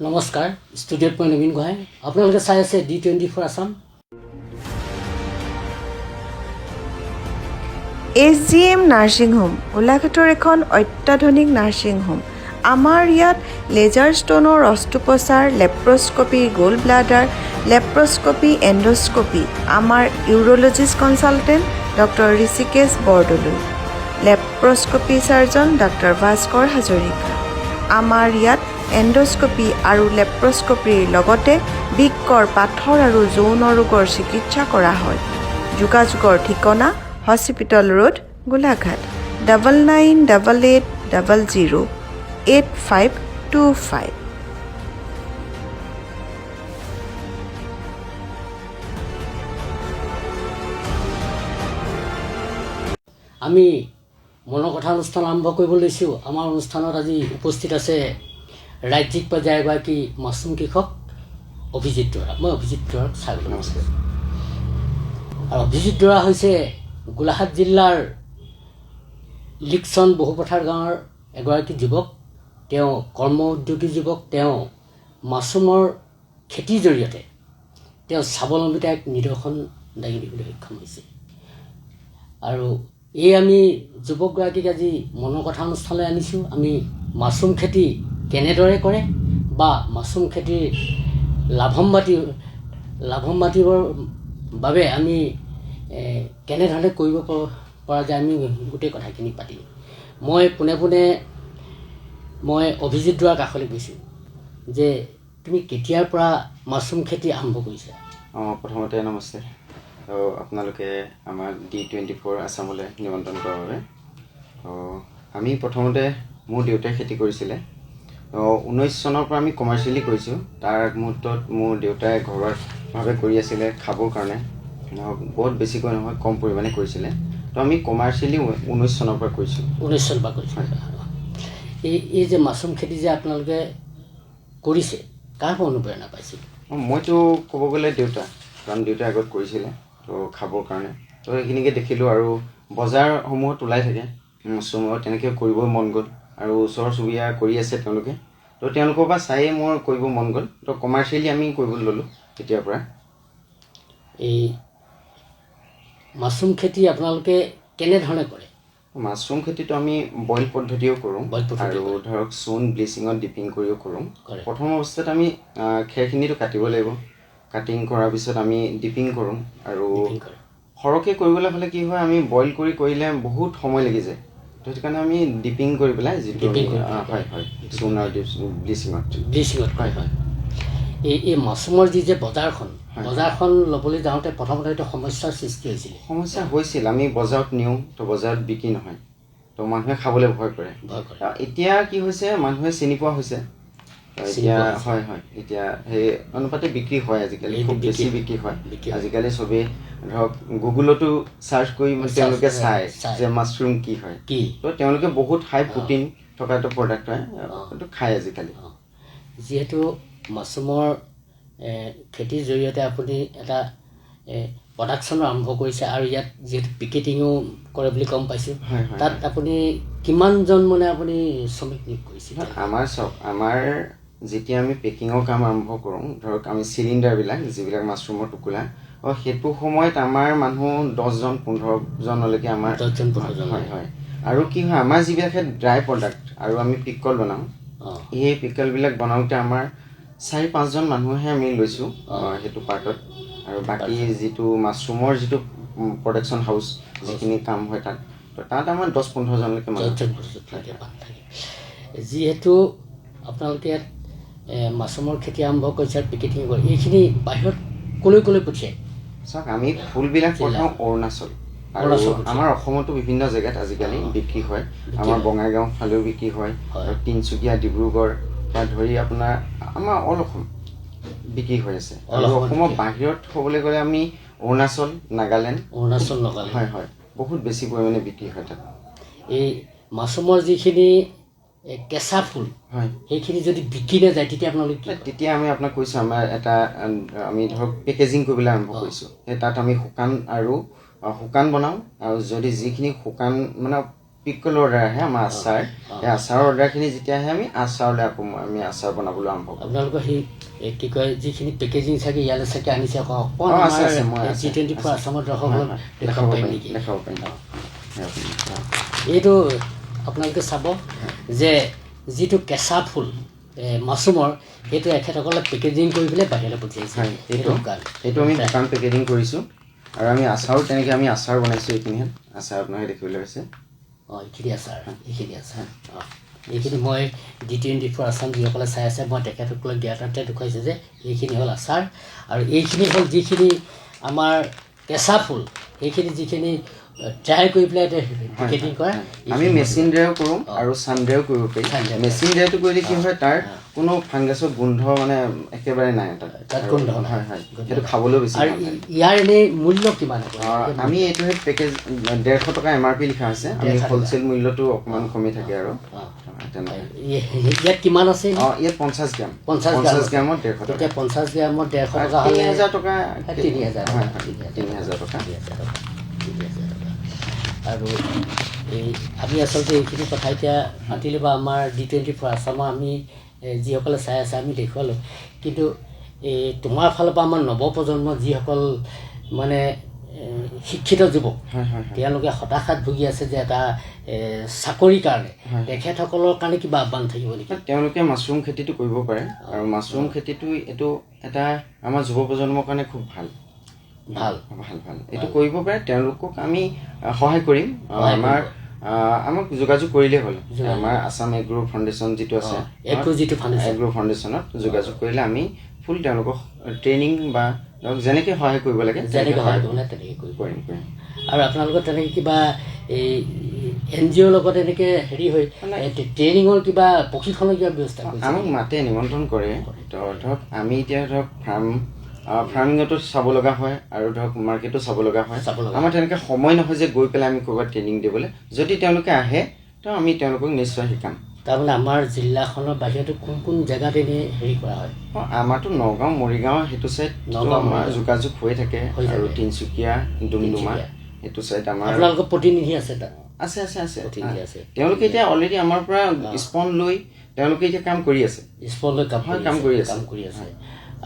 নমস্কাৰ, ষ্টুডিঅ'ত মই নবীন গোহাঁই। আপোনালোকে চাই আছে D24 Assam. SGM nursing home গোলাঘাটৰ এখন অত্যাধুনিক নাৰ্ছিং হোম। আমাৰ ইয়াত লেজাৰ ষ্টোনৰ অস্ত্ৰোপচাৰ, laparoscopy, gall bladder, laparoscopy, endoscopy. আমাৰ urologist consultant doctor Rishikesh Bordoloi, laparoscopy surgeon doctor Bhaskar Hazarika. আমাৰ ইয়াত এণ্ডস্কপি আৰু লেপ্ৰস্কপিৰ লগতে বৃক্কৰ, পাথৰ আৰু যৌন ৰোগৰ চিকিৎসা কৰা হয়। যোগাযোগৰ ঠিকনা হস্পিটেল ৰোড, গোলাঘাট 9988008525। আমি মনৰ কথা অনুষ্ঠান আৰম্ভ কৰিব লৈছোঁ। আমাৰ অনুষ্ঠানত আজি উপস্থিত আছে ৰাজ্যিক পৰ্যায়ৰ এগৰাকী মাছৰুম কৃষক অভিজিত দুৱৰা। মই অভিজিত দুৱৰাক স্বাগতম জনাইছোঁ। আৰু অভিজিত দুৱৰা হৈছে গোলাঘাট জিলাৰ লিকচন বহুপথাৰ গাঁৱৰ এগৰাকী যুৱক। তেওঁ কৰ্ম উদ্যোগী যুৱক। তেওঁ মাছৰুমৰ খেতিৰ জৰিয়তে তেওঁ স্বাৱলম্বিতা এক নিদৰ্শন দাঙি দিবলৈ সক্ষম হৈছে। আৰু এই আমি যুৱকগৰাকীক আজি মনৰ কথা অনুষ্ঠানলৈ আনিছোঁ। আমি মাছৰুম খেতি কেনেদৰে কৰে বা মাছৰুম খেতিৰ লাভম্বাতিবৰ বাবে আমি কেনেধৰণে কৰিব পৰা যায়, আমি গোটেই কথাখিনি পাতিম। মই পোনে পোনে অভিজিত দুৱৰাৰ কাষলৈ গৈছোঁ যে তুমি কেতিয়াৰ পৰা মাছৰুম খেতি আৰম্ভ কৰিছা? প্ৰথমতে নমস্তে। আপোনালোকে আমাৰ D24 আছামলৈ নিমন্ত্ৰণ কৰাৰ বাবে। আমি প্ৰথমতে মোৰ দেউতাই খেতি কৰিছিলে। 19 চনৰ পৰা আমি কমাৰ্চিয়েলি কৰিছোঁ। তাৰ আগমুহূৰ্তত মোৰ দেউতাই ঘৰুৱাভাৱে কৰি আছিলে খাবৰ কাৰণে, বহুত বেছিকৈ নহয়, কম পৰিমাণে কৰিছিলে। তো আমি কমাৰ্চিয়েলি 19 চনৰ পৰা কৰিছোঁ। 19 চনৰ পৰা কৰিছোঁ। এই যে মাছৰুম খেতি যে আপোনালোকে কৰিছে, কাৰ পৰা অনুপ্ৰেৰণা পাইছিল? মইতো ক'ব গ'লে দেউতা, কাৰণ দেউতাই আগত কৰিছিলে তো খাবৰ কাৰণে। তো সেইখিনিকে দেখিলোঁ আৰু বজাৰসমূহত ওলাই থাকে মাছৰুমৰ, তেনেকৈ কৰিব মন গ'ল। আৰু ওচৰ চুবুৰীয়া কৰি আছে তেওঁলোকে, তো তেওঁলোকৰ পৰা চায়েই মোৰ কৰিব মন গ'ল। তো কমাৰ্চিয়েলি আমি কৰিবলৈ ল'লোঁ তেতিয়াৰ পৰা। এই মাছৰুম খেতি আপোনালোকে কেনেধৰণে কৰে? মাছৰুম খেতিটো আমি বইল পদ্ধতিও কৰোঁ আৰু ধৰক চূণ ব্লিচিঙত ডিপিং কৰিও কৰোঁ। প্ৰথম অৱস্থাত আমি খেৰখিনিটো কাটিব লাগিব। কাটিং কৰাৰ পিছত আমি ডিপিং কৰোঁ। আৰু সৰহকৈ কৰিবলৈ হ'লে কি হয়, আমি বইল কৰিলে বহুত সময় লাগি যায়। তো সেইটো কাৰণে আমি ডিপিং কৰি পেলাই যিটো হয় চূণ আৰু ব্লিচিঙত হয়। এই মাছৰুমৰ যি যে বজাৰখন ল'বলৈ যাওঁতে প্ৰথমতে এইটো সমস্যাৰ সৃষ্টি হৈছিল। সমস্যা হৈছিল। আমি বজাৰত নিওঁ, তো বজাৰত বিক্ৰী নহয়, তো মানুহে খাবলৈ ভয় কৰে। এতিয়া কি হৈছে, মানুহে চিনি পোৱা হৈছে। এতিয়া এতিয়া সেই অনুপাতে বিক্ৰী হয়। আজিকালি খুব বেছি বিক্ৰী হয়। আজিকালি চবেই ধৰক গুগলতো চাৰ্চ কৰি তেওঁলোকে চায় যে মাছৰুম কি হয়। তো তেওঁলোকে বহুত হাই প্ৰটিন থকা এটা প্ৰডাক্ট হয়, সেইটো খায় আজিকালি। যিহেতু মাছৰুমৰ খেতিৰ জৰিয়তে আপুনি এটা প্ৰডাকশ্যনো আৰম্ভ কৰিছে আৰু ইয়াত যিহেতু পিকেটিঙো কৰে বুলি গম পাইছোঁ, তাত আপুনি কিমানজন আপুনি শ্ৰমিক নিয়োগ কৰিছে? আমাৰ যেতিয়া আমি পেকিঙৰ কাম আৰম্ভ কৰোঁ, ধৰক আমি চিলিণ্ডাৰবিলাক যিবিলাক মাছৰুমৰ টোপোলা, সেইটো সময়ত আমাৰ মানুহ 10-15জনলৈকে আমাৰ হয়। আৰু কি হয়, আমাৰ যিবিলাক ড্ৰাই প্ৰডাক্ট আৰু আমি পিকল বনাওঁ, সেই পিকলবিলাক বনাওঁতে আমাৰ 4-5জন মানুহে আমি লৈছোঁ সেইটো পাৰ্টত। আৰু বাকী যিটো মাছৰুমৰ যিটো প্ৰডাকশ্যন হাউচ যিখিনি কাম হয় তাত আমাৰ 10-15জনলৈকে মানুহ থাকে। যিহেতু আপোনালোকে ইয়াত মাছৰুমৰ খেতি আৰম্ভ কৰিছে আৰু পিকেটিং কৰে, এইখিনি বাহিৰত ক'লৈ পঠিয়ায়? চাওক, আমি ফুলবিলাক পঠাওঁ অৰুণাচল, আৰু আমাৰ অসমতো বিভিন্ন জেগাত আজিকালি বিক্ৰী হয়। আমাৰ বঙাইগাঁও ফালেও বিক্ৰী হয়, আৰু তিনিচুকীয়া, ডিব্ৰুগড় পৰা ধৰি আপোনাৰ আমাৰ অল অসম বিক্ৰী হৈ আছে। আৰু অসমৰ বাহিৰত হ'বলৈ গ'লে আমি অৰুণাচল, নাগালেণ্ড হয় বহুত বেছি পৰিমাণে বিক্ৰী হয় তাত। এই মাছৰুমৰ যিখিনি কেঁচা ফুল সেইখিনি যদি বিক্ৰী নাযায় তেতিয়া আমি আপোনাক কৈছোঁ, আমাৰ আমি ধৰক পেকেজিং কৰিবলৈ আৰম্ভ কৰিছোঁ। সেই তাত আমি শুকান বনাওঁ, আৰু যদি যিখিনি শুকান পিকল অৰ্ডাৰ আহে আমাৰ আচাৰ এই আচাৰৰ অৰ্ডাৰখিনি যেতিয়া আহে আমি আচাৰলৈ আকৌ আমি আচাৰ বনাবলৈ আৰম্ভ কৰোঁ আপোনালোকৰ সেই কি কয় যিখিনি পেকেজিং চাগে ইয়ালৈ চাগে আনিছে আকৌ আছে আছে মই G24 আছামত দৰ্শকসকলক দেখাব পাৰিম নেকি দেখাব পাৰিম এইটো আপোনালোকে চাব যে যিটো কেঁচা ফুল মাছৰুমৰ সেইটো এখেতসকলে পেকেজিং কৰি পেলাই বাহিৰলৈ পঠিয়াইছে এইটো আমি দোকান পেকেজিং কৰিছোঁ আৰু আমি আচাৰো তেনেকৈ আমি আচাৰ বনাইছোঁ এইখিনিত আচাৰ আপোনালোকে দেখিবলৈ পাইছে এইখিনি আচাৰ এইখিনি মই G24 আছাম যিসকলে চাই আছে মই তেখেতসকলক দিয়াতে দেখুৱাইছোঁ যে এইখিনি হ'ল আচাৰ আৰু এইখিনি হ'ল যিখিনি আমাৰ কেঁচা ফুল সেইখিনি যিখিনি ট্ৰাই কৰি পেলাই পেকেজিং কৰা আমি মেচিন দ্বাৰাও কৰোঁ আৰু চান্দ্ৰেও কৰিব পাৰি মেচিন দ্বাৰাটো কৰিলে কি হয় তাৰ কোনো ফাংগাছৰ গোন্ধ মানে একেবাৰে নাই তাত গোন্ধ হয় হয় সেইটো খাবলৈও বেছি আৰু ইয়াৰ এনেই মূল্য কিমান আমি এইটো পেকেজ 150 টকা MRP লিখা আছে আমি হোলচেল মূল্যটো অকণমান কমি থাকে আৰু ইয়াত কিমান আছে ইয়াত 50 গ্ৰাম 50 গ্ৰামত 150 টকা 50 গ্ৰামত 150 টকা হ'লে 3000 টকা 3000 টকা আৰু এই আমি আচলতে এইখিনি কথা এতিয়া মাতিলোঁ বা আমাৰ G24 আছামৰ আমি যিসকলে চাই আছে আমি দেখুৱালোঁ কিন্তু এই তোমাৰ ফালৰ পৰা আমাৰ নৱপ্ৰজন্ম যিসকল মানে শিক্ষিত যুৱক তেওঁলোকে হতাশাত ভুগি আছে যে এটা চাকৰিৰ কাৰণে তেখেতসকলৰ কাৰণে কিবা আহ্বান থাকিব নেকি তেওঁলোকে মাছৰুম খেতিটো কৰিব পাৰে আৰু মাছৰুম খেতিটো এইটো এটা আমাৰ যুৱ প্ৰজন্মৰ কাৰণে খুব ভাল এইটো কৰিব পাৰে তেওঁলোকক আমি সহায় কৰিম আমাক যোগাযোগ কৰিলেই হ'ল আমাৰ আছাম এগ্ৰ' ফাউণ্ডেশ্যন যিটো আছে এগ্ৰ' ফাউণ্ডেশ্যনত যোগাযোগ কৰিলে আমি ফুল তেওঁলোকক ট্ৰেইনিং বা যেনেকৈ সহায় কৰিব লাগে তেনেকৈ কৰিম আৰু আপোনালোকৰ তেনেকৈ কিবা এই NGOৰ লগত এনেকৈ হেৰি হৈ ট্ৰেইনিঙৰ কিবা প্ৰশিক্ষণৰ কিবা ব্যৱস্থা আমাক মাতে নিমন্ত্ৰণ কৰে ধৰক আমি এতিয়া ধৰক ফাৰ্মিঙতো চাব লগা হয় আৰু ধৰক মাৰ্কেটো চাব লগা হয় আমাৰ তেনেকৈ সময় নহয় যে গৈ পেলাই আমি ক'ৰবাত ট্ৰেইনিং দিবলৈ যদি তেওঁলোকে আহে তো আমি তেওঁলোকক নিশ্চয় শিকাম তাৰমানে আমাৰ জিলাখনৰ বাহিৰতো কোন জেগাত এনেই হেৰি কৰা হয় আমাৰতো নগাঁও মৰিগাঁও সেইটো চাইড আমাৰ যোগাযোগ হৈ থাকে আৰু তিনিচুকীয়া ডুমডুমা সেইটো চাইড আমাৰ আপোনালোকৰ প্ৰতিনিধি আছে তাত আছে তেওঁলোকে এতিয়া অলৰেডি আমাৰ পৰা স্পন লৈ তেওঁলোকে এতিয়া কাম কৰি আছে কাম কৰি আছে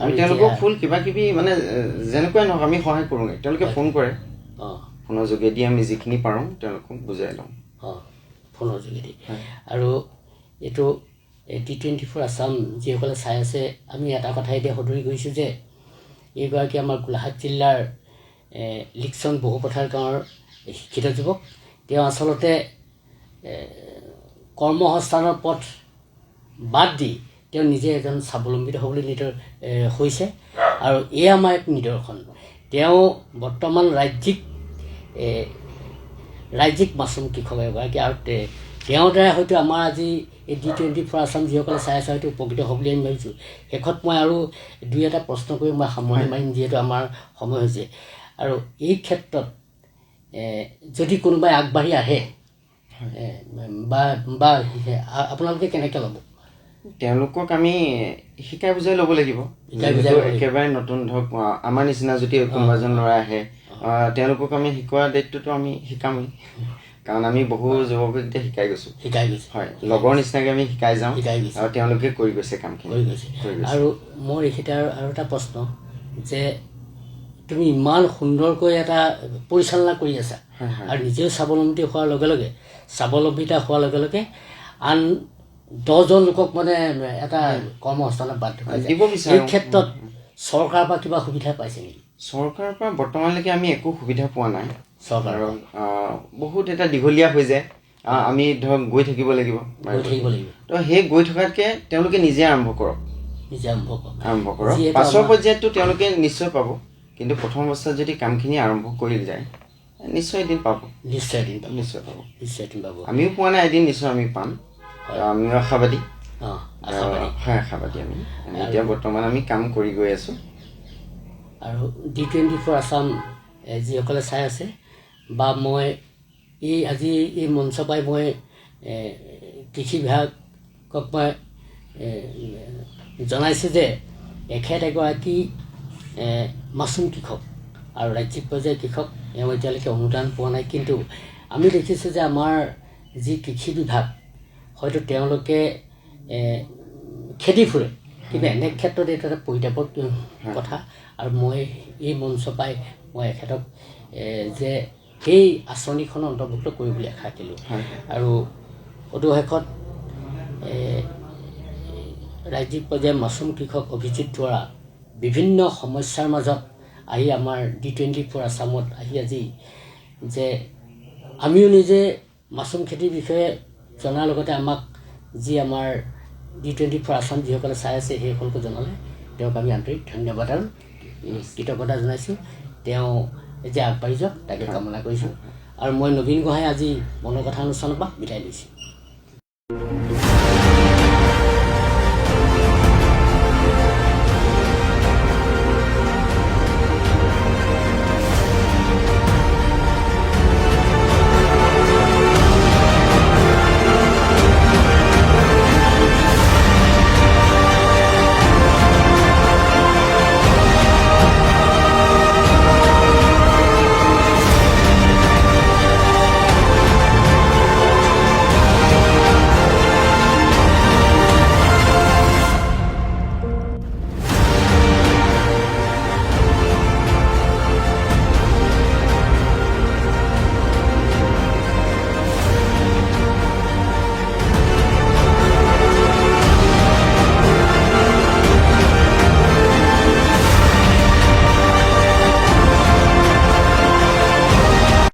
আমি তেওঁলোকক ফুল কিবা কিবি মানে যেনেকুৱাই নহওক আমি সহায় কৰোঁগৈ তেওঁলোকে ফোন কৰে ফোনৰ যোগেদি আমি যিখিনি পাৰোঁ তেওঁলোকক বুজাই লওঁ ফোনৰ যোগেদি আৰু এইটো G24 আছাম যিসকলে চাই আছে আমি এটা কথা এতিয়া সদৰি কৰিছোঁ যে এইগৰাকী আমাৰ গোলাঘাট জিলাৰ লিকচন বহুপথাৰ গাঁৱৰ শিক্ষিত যুৱক তেওঁ আচলতে কৰ্মসংস্থানৰ পথ বাদ দি তেওঁ নিজে এজন স্বাৱলম্বিত হ'বলৈ হৈছে আৰু এয়া আমাৰ এক নিদৰ্শন তেওঁ বৰ্তমান ৰাজ্যিক মাছৰুম কৃষক এগৰাকী আৰু তেওঁৰ দ্বাৰা হয়তো আমাৰ আজি এই G24 আছাম যিসকলে চাই আছে হয়তো উপকৃত হ'ব বুলি আমি ভাবিছোঁ শেষত মই আৰু দুই এটা প্ৰশ্ন কৰি মই সামৰণি মাৰিম যিহেতু আমাৰ সময় হৈছে আৰু এই ক্ষেত্ৰত যদি কোনোবাই আগবাঢ়ি আহে বা আপোনালোকে কেনেকৈ ল'ব তেওঁলোকক আমি শিকাই বুজাই ল'ব লাগিব একেবাৰে নতুন ধৰক আমাৰ নিচিনা যদি কোনোবা এজন ল'ৰা আহে তেওঁলোকক আমি শিকোৱা দায়িত্বটো আমি শিকামেই কাৰণ আমি বহু যুৱকক এতিয়া শিকাই গৈছোঁ হয় লগৰ নিচিনাকৈ আমি শিকাই যাওঁ আৰু তেওঁলোকে কৰি গৈছে কামখিনি আৰু মোৰ এইখিনিতে আৰু এটা প্ৰশ্ন যে তুমি ইমান সুন্দৰকৈ এটা পৰিচালনা কৰি আছা আৰু নিজেও স্বাৱলম্বিতা হোৱাৰ লগে লগে আন 10জন লোকক মানে এটা কৰ্মসংস্থানত বাধ্য কৰিব এই ক্ষেত্ৰত চৰকাৰৰ পৰা কিবা সুবিধা পাইছে নেকি চৰকাৰৰ পৰা বৰ্তমানলৈকে আমি একো সুবিধা পোৱা নাই চৰকাৰৰ বহুত এটা দীঘলীয়া হৈ যায় আমি ধৰক গৈ থাকিব লাগিব তো সেই গৈ থকাতকৈ তেওঁলোকে নিজে আৰম্ভ কৰক পাছৰ পৰ্যায়ততো তেওঁলোকে নিশ্চয় পাব কিন্তু প্ৰথম অৱস্থাত যদি কামখিনি আৰম্ভ কৰি যায় নিশ্চয় এদিন পাব আমিও পোৱা নাই এদিন নিশ্চয় আমি পাম আমি আশাবাদী আমি এতিয়া বৰ্তমান আমি কাম কৰি গৈ আছোঁ আৰু G24 আছাম যিসকলে চাই আছে বা মই আজি এই মঞ্চ পাই মই কৃষি বিভাগক মই জনাইছোঁ যে এখেত এগৰাকী মাছৰুম কৃষক আৰু ৰাজ্যিক পৰ্যায়ৰ কৃষক এওঁ এতিয়ালৈকে অনুদান পোৱা নাই কিন্তু আমি দেখিছোঁ যে আমাৰ যি কৃষি বিভাগ হয়তো তেওঁলোকে খেদি ফুৰে, কিন্তু এনে ক্ষেত্ৰত এইটো এটা পৰিতাপৰ কথা। আৰু মই এই মঞ্চ পাই মই এখেতক যে সেই আঁচনিখন অন্তৰ্ভুক্ত কৰিবলৈ আশা কৰিলোঁ। আৰু অদূৰশেষত ৰাজ্যিক পৰ্যায়ৰ মাছৰুম কৃষক অভিজিত দ্বাৰা বিভিন্ন সমস্যাৰ মাজত আহি আমাৰ D24 আছামত আহি আজি যে আমিও নিজে মাছৰুম খেতিৰ বিষয়ে জনাৰ লগতে আমাক যি আমাৰ D24 আছাম যিসকলে চাই আছে সেইসকলকো জনালে, তেওঁক আমি আন্তৰিক ধন্যবাদ আৰু কৃতজ্ঞতা জনাইছোঁ। তেওঁ যে আগবাঢ়ি যাওক তাকে কামনা কৰিছোঁ। আৰু মই নবীন গোহাঁই আজি মনৰ কথা অনুষ্ঠানৰ পৰা বিদায় লৈছোঁ।